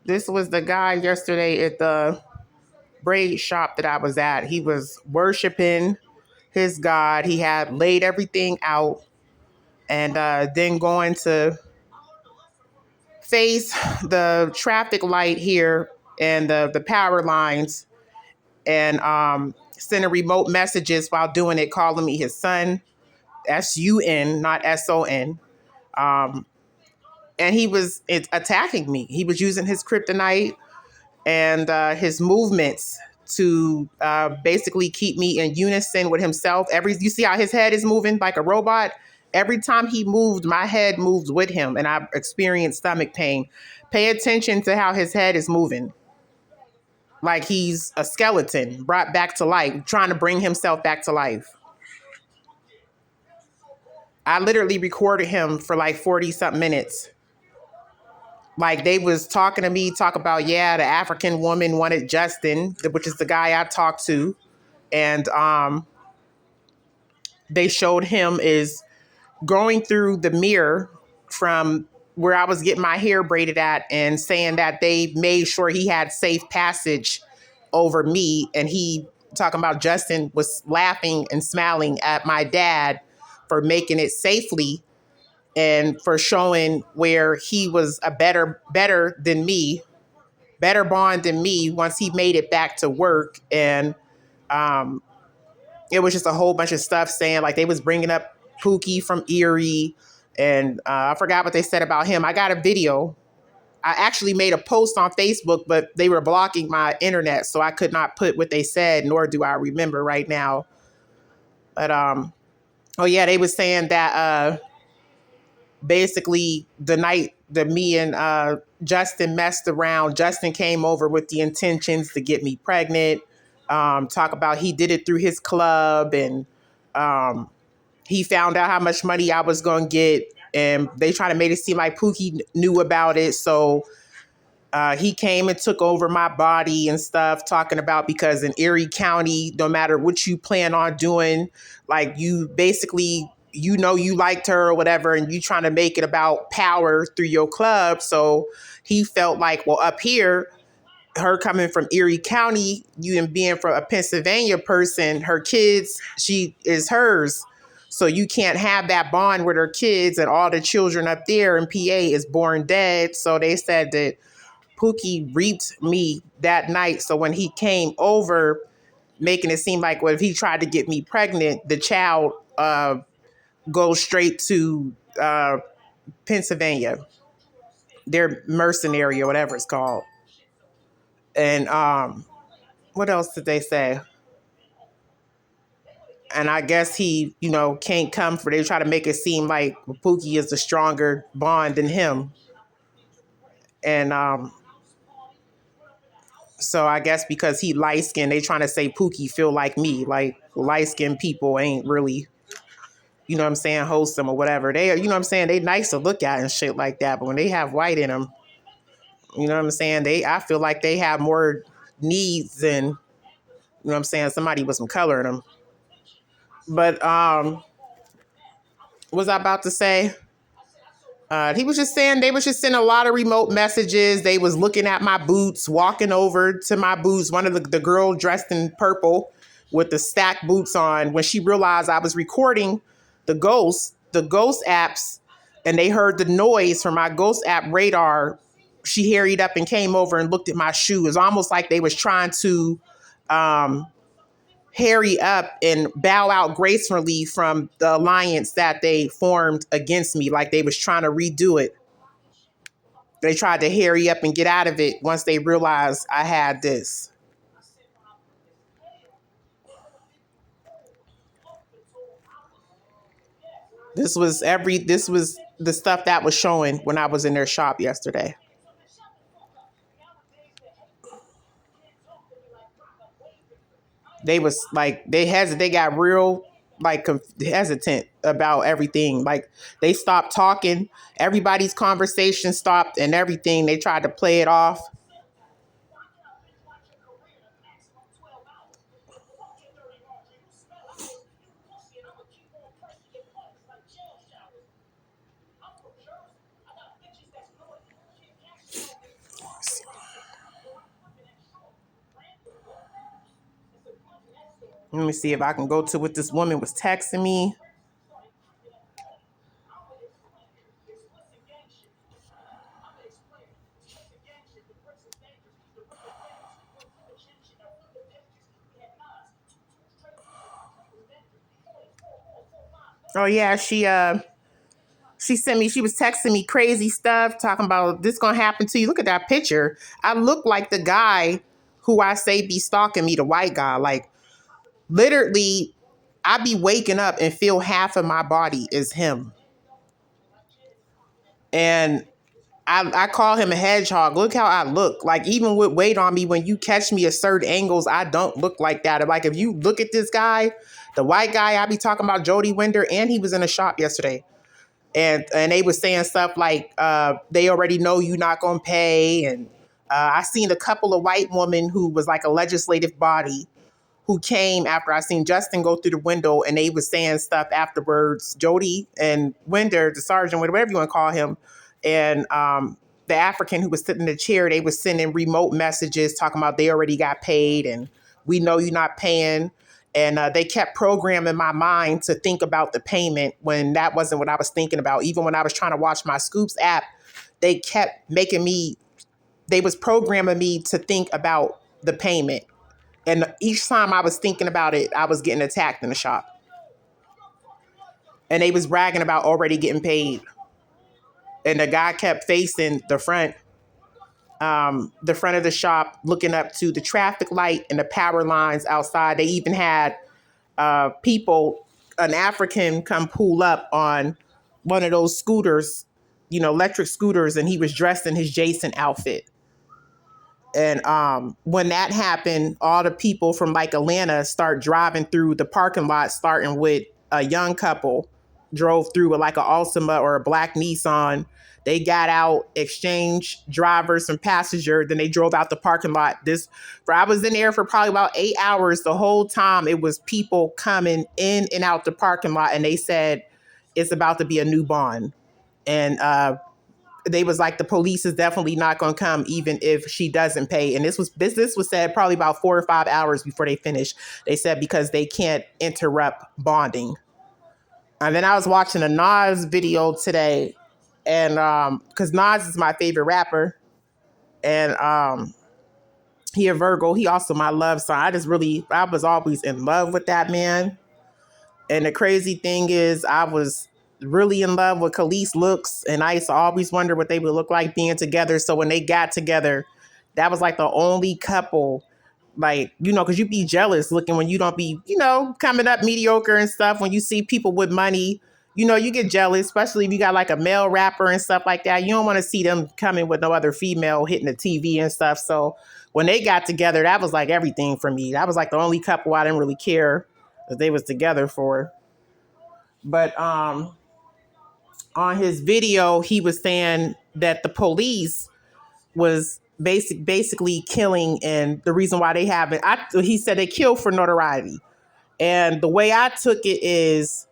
This was the guy yesterday at the braid shop that I was at. He was worshiping his God. He had laid everything out and then going to face the traffic light here and the power lines and sending remote messages while doing it, calling me his son, S-U-N, not S-O-N. And he was attacking me. He was using his kryptonite and his movements to basically keep me in unison with himself. You see how his head is moving like a robot? Every time he moved, my head moved with him, and I experienced stomach pain. Pay attention to how his head is moving. Like he's a skeleton brought back to life, trying to bring himself back to life. I literally recorded him for like 40 something minutes. Like they was talking to me, talk about, yeah, the African woman wanted Justin, which is the guy I talked to. And they showed him is going through the mirror from where I was getting my hair braided at and saying that they made sure he had safe passage over me. And he talking about Justin was laughing and smiling at my dad for making it safely and for showing where he was a better than me, better bond than me once he made it back to work. And it was just a whole bunch of stuff saying like they was bringing up Pookie from Erie. And I forgot what they said about him. I got a video. I actually made a post on Facebook, but they were blocking my internet, so I could not put what they said, nor do I remember right now. But oh yeah, they was saying that basically the night that me and Justin messed around, Justin came over with the intentions to get me pregnant. Talk about he did it through his club, and he found out how much money I was going to get, and they try to make it seem like Pookie knew about it. So he came and took over my body and stuff, talking about because in Erie County, no matter what you plan on doing, like you basically, you know, you liked her or whatever, and you trying to make it about power through your club. So he felt like, well, up here, her coming from Erie County, you and being from a Pennsylvania person, her kids, she is hers. So you can't have that bond with her kids, and all the children up there in PA is born dead. So they said that Pookie reaped me that night. So when he came over, making it seem like, well, if he tried to get me pregnant, the child goes straight to Pennsylvania, their mercenary or whatever it's called. And what else did they say? And I guess he, you know, can't come for, they try to make it seem like Pookie is a stronger bond than him. And so I guess because he light skinned, they trying to say Pookie feel like me. Like light skinned people ain't really, you know what I'm saying, wholesome or whatever. They are, you know what I'm saying, they nice to look at and shit like that. But when they have white in them, you know what I'm saying, I feel like they have more needs than, you know what I'm saying, somebody with some color in them. But what was I about to say? He was just saying they was just sending a lot of remote messages. They was looking at my boots, walking over to my boots. One of the girl dressed in purple with the stacked boots on, when she realized I was recording the ghost apps, and they heard the noise from my ghost app radar, she hurried up and came over and looked at my shoe. It's almost like they was trying to hurry up and bow out gracefully from the alliance that they formed against me, like they was trying to redo it. They tried to hurry up and get out of it once they realized I had this. This was the stuff that was showing when I was in their shop yesterday. They was like, they got real like hesitant about everything. Like they stopped talking. Everybody's conversation stopped and everything. They tried to play it off. Let me see if I can go to what this woman was texting me. Oh yeah, she sent me, she was texting me crazy stuff, talking about this gonna happen to you. Look at that picture. I look like the guy who I say be stalking me, the white guy. Like literally, I be waking up and feel half of my body is him. And I call him a hedgehog. Look how I look. Like even with weight on me, when you catch me at certain angles, I don't look like that. Like if you look at this guy, the white guy, I be talking about Jody Winder, and he was in a shop yesterday. And they were saying stuff like they already know you're not gonna pay. And I seen a couple of white women who was like a legislative body who came after I seen Justin go through the window, and they was saying stuff afterwards. Jody and Winder, the sergeant, whatever you want to call him, and the African who was sitting in the chair, they was sending remote messages talking about they already got paid and we know you're not paying. And they kept programming my mind to think about the payment when that wasn't what I was thinking about. Even when I was trying to watch my Scoops app, they kept making me, they was programming me to think about the payment. And each time I was thinking about it, I was getting attacked in the shop. And they was bragging about already getting paid. And the guy kept facing the front of the shop, looking up to the traffic light and the power lines outside. They even had people, an African, come pull up on one of those scooters, electric scooters, and he was dressed in his Jason outfit. And when that happened, all the people from like Atlanta start driving through the parking lot, starting with a young couple drove through with like an Altima or a black Nissan. They got out, exchanged drivers and passenger, then they drove out the parking lot. I was in there for probably about 8 hours. The whole time it was people coming in and out the parking lot, and they said it's about to be a new bond. And they was like, the police is definitely not going to come even if she doesn't pay. And this was said probably about 4 or 5 hours before they finished. They said because they can't interrupt bonding. And then I was watching a Nas video today, and because Nas is my favorite rapper, and he a Virgo. He also my love sign. I was always in love with that man. And the crazy thing is, I was really in love with Khalees' looks, and I used to always wonder what they would look like being together. So when they got together, that was like the only couple, like, because you be jealous looking when you don't be, coming up mediocre and stuff. When you see people with money, you get jealous, especially if you got like a male rapper and stuff like that. You don't want to see them coming with no other female hitting the TV and stuff. So when they got together, that was like everything for me. That was like the only couple I didn't really care that they was together for. But on his video, he was saying that the police was basically killing, and the reason why they haven't, he said they kill for notoriety. And the way I took it is,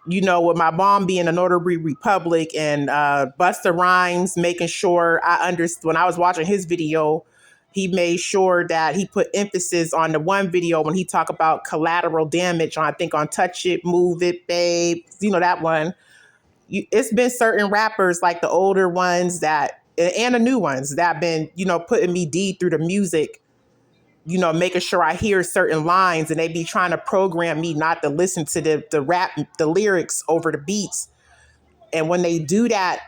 with my mom being a notary republic, and Busta Rhymes making sure I understood. When I was watching his video, he made sure that he put emphasis on the one video when he talked about collateral damage on, I think, on Touch It, Move It, Babe, that one. It's been certain rappers, like the older ones and the new ones, that have been, putting me deep through the music, making sure I hear certain lines, and they be trying to program me not to listen to the rap, the lyrics over the beats. And when they do that,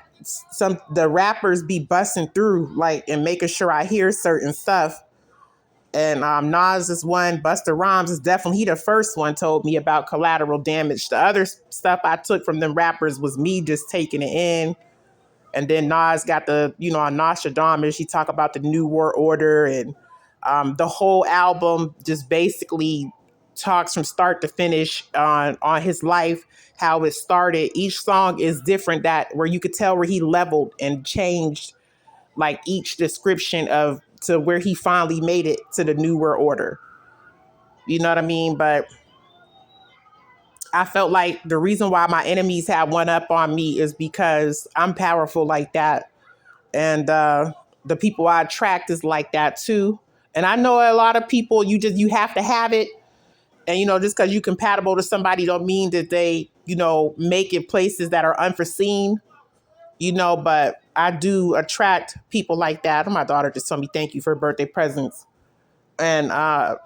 the rappers be busting through, like, and making sure I hear certain stuff. And Nas is one. Busta Rhymes is definitely, he the first one told me about collateral damage. The other stuff I took from them rappers was me just taking it in. And then Nas got on Nostradamus, he talked about the New World Order, and the whole album just basically talks from start to finish on his life, how it started. Each song is different, that where you could tell where he leveled and changed, like each description to where he finally made it to the New World Order. You know what I mean? But I felt like the reason why my enemies had one up on me is because I'm powerful like that. And the people I attract is like that too. And I know a lot of people, you have to have it. And, just because you compatible to somebody don't mean that they, make it places that are unforeseen, but I do attract people like that. My daughter just told me thank you for birthday presents. And I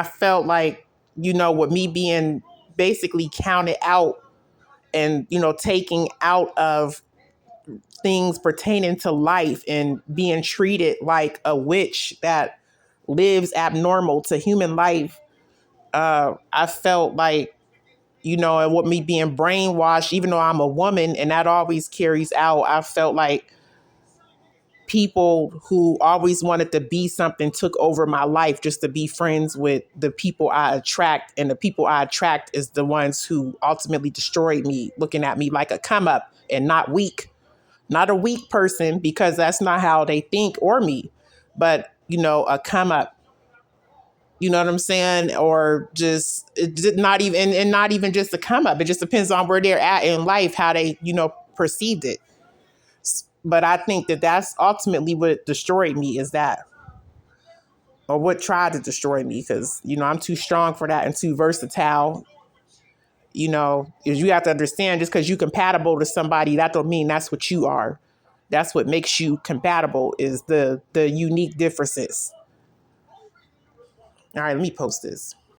felt like, with me being basically counted out and, taking out of things pertaining to life and being treated like a witch that lives abnormal to human life, I felt like, and with me being brainwashed, even though I'm a woman and that always carries out, I felt like people who always wanted to be something took over my life just to be friends with the people I attract. And the people I attract is the ones who ultimately destroyed me, looking at me like a come up and not weak. Not a weak person, because that's not how they think or me, but, a come up. You know what I'm saying? Or just not even, and not even just a come up. It just depends on where they're at in life, how they, perceived it. But I think that that's ultimately what destroyed me, is that, or what tried to destroy me, because, I'm too strong for that and too versatile. Is you have to understand, just because you're compatible to somebody, that don't mean that's what you are. That's what makes you compatible, is the unique differences. All right, let me post this.